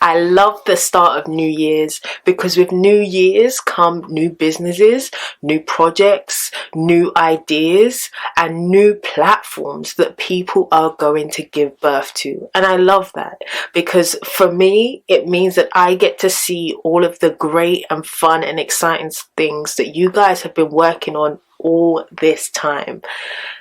I love the start of New Year's, because with New Year's come new businesses, new projects, new ideas, and new platforms that people are going to give birth to. And I love that, because for me, it means that I get to see all of the great and fun and exciting things that you guys have been working on all this time.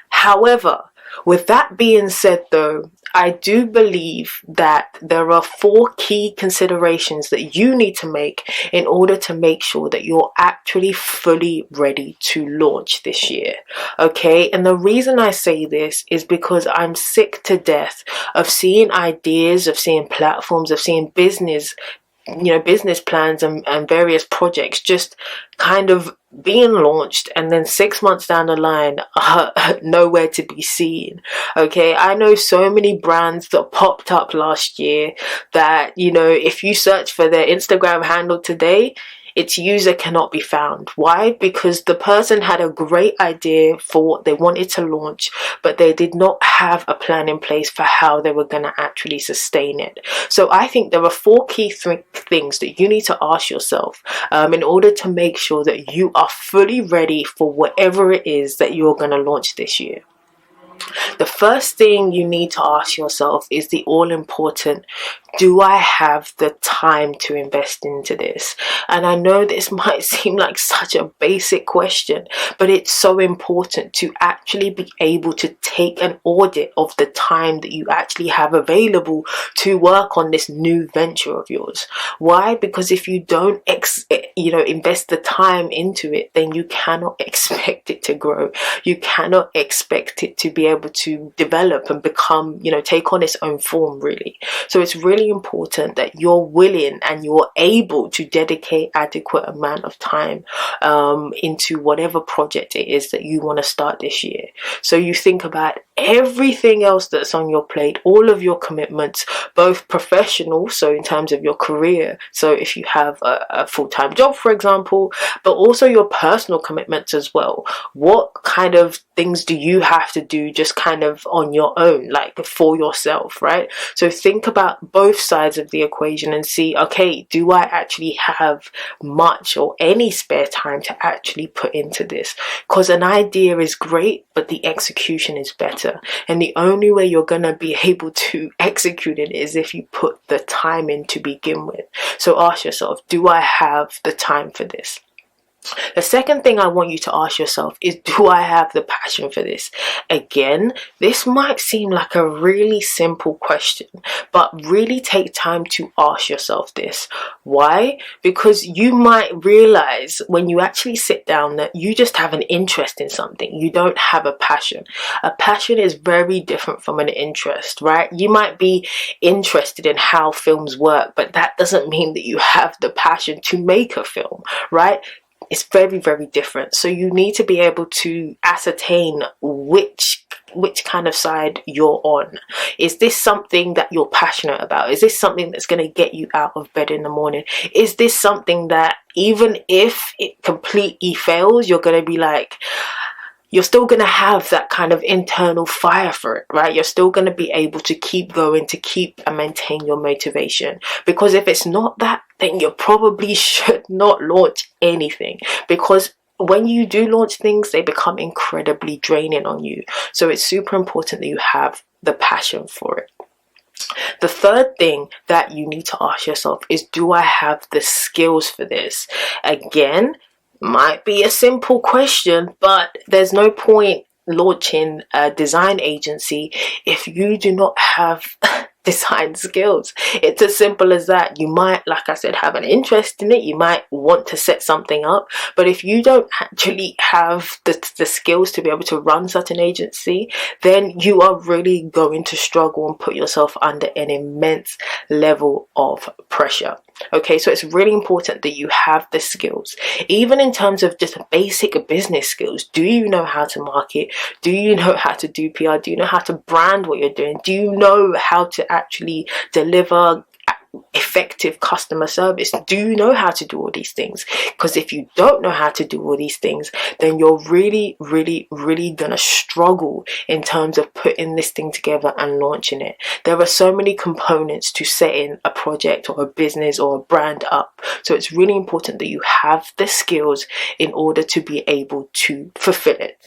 However, with that being said though, I do believe that there are 4 key considerations that you need to make in order to make sure that you're actually fully ready to launch this year. Okay, and the reason I say this is because I'm sick to death of seeing ideas, of seeing platforms, of seeing business plans and various projects just kind of being launched, and then 6 months down the line nowhere to be seen. Okay, I know so many brands that popped up last year that, if you search for their Instagram handle today, its user cannot be found. Why? Because the person had a great idea for what they wanted to launch, but they did not have a plan in place for how they were going to actually sustain it. So I think there are 4 key things that you need to ask yourself in order to make sure that you are fully ready for whatever it is that you're going to launch this year. The first thing you need to ask yourself is the all-important, do I have the time to invest into this? And I know this might seem like such a basic question, but it's so important to actually be able to take an audit of the time that you actually have available to work on this new venture of yours. Why? Because if you don't invest the time into it, then you cannot expect it to grow. You cannot expect it to be able to develop and become, take on its own form, really. So it's really important that you're willing and you're able to dedicate adequate amount of time into whatever project it is that you want to start this year. So you think about everything else that's on your plate, all of your commitments, both professional, so in terms of your career, so if you have a full-time job, for example, but also your personal commitments as well. What kind of things do you have to do just kind of on your own, like for yourself, right? So think about both sides of the equation and see, okay, do I actually have much or any spare time to actually put into this? Because an idea is great, but the execution is better. And the only way you're going to be able to execute it is if you put the time in to begin with. So ask yourself, do I have the time for this? The second thing I want you to ask yourself is, do I have the passion for this? Again, this might seem like a really simple question, but really take time to ask yourself this. Why? Because you might realize when you actually sit down that you just have an interest in something. You don't have a passion. A passion is very different from an interest, right? You might be interested in how films work, but that doesn't mean that you have the passion to make a film, right? It's very, very different. So you need to be able to ascertain which kind of side you're on. Is this something that you're passionate about? Is this something that's going to get you out of bed in the morning? Is this something that even if it completely fails, you're going to be like, you're still going to have that kind of internal fire for it, right? You're still going to be able to keep going, to keep and maintain your motivation. Because if it's not that, then you probably should not launch anything. Because when you do launch things, they become incredibly draining on you. So it's super important that you have the passion for it. The third thing that you need to ask yourself is, do I have the skills for this? Again, might be a simple question, but there's no point launching a design agency if you do not have design skills. It's as simple as that. You might, like I said, have an interest in it. You might want to set something up, but if you don't actually have the skills to be able to run such an agency, then you are really going to struggle and put yourself under an immense level of pressure. Okay, so it's really important that you have the skills, even in terms of just basic business skills. Do you know how to market? Do you know how to do PR? Do you know how to brand what you're doing? Do you know how to actually deliver effective customer service? Do you know how to do all these things? Because if you don't know how to do all these things, then you're really gonna struggle in terms of putting this thing together and launching it. There are so many components to setting a project or a business or a brand up, so it's really important that you have the skills in order to be able to fulfill it.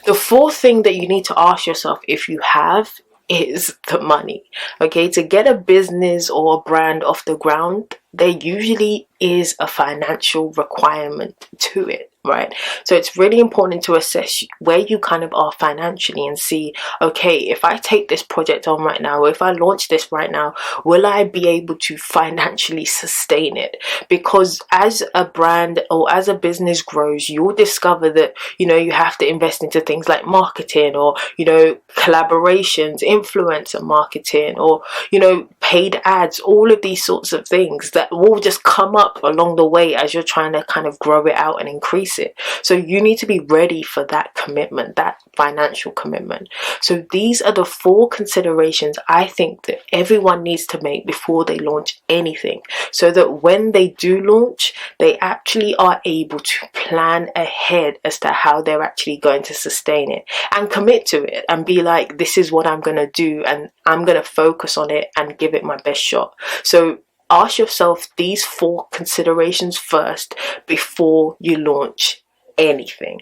The fourth thing that you need to ask yourself, if you have, is the money. Okay, to get a business or a brand off the ground, there usually is a financial requirement to it, right? So it's really important to assess where you kind of are financially and see, okay, if I take this project on right now, or if I launch this right now, will I be able to financially sustain it? Because as a brand or as a business grows, you'll discover that, you know, you have to invest into things like marketing, or, you know, collaborations, influencer marketing, or, you know, paid ads, all of these sorts of things that will just come up along the way as you're trying to kind of grow it out and increase it. So you need to be ready for that commitment, that financial commitment. So these are the 4 considerations I think that everyone needs to make before they launch anything, so that when they do launch, they actually are able to plan ahead as to how they're actually going to sustain it and commit to it and be like, this is what I'm going to do, and I'm going to focus on it and give it my best shot. So ask yourself these 4 considerations first before you launch anything.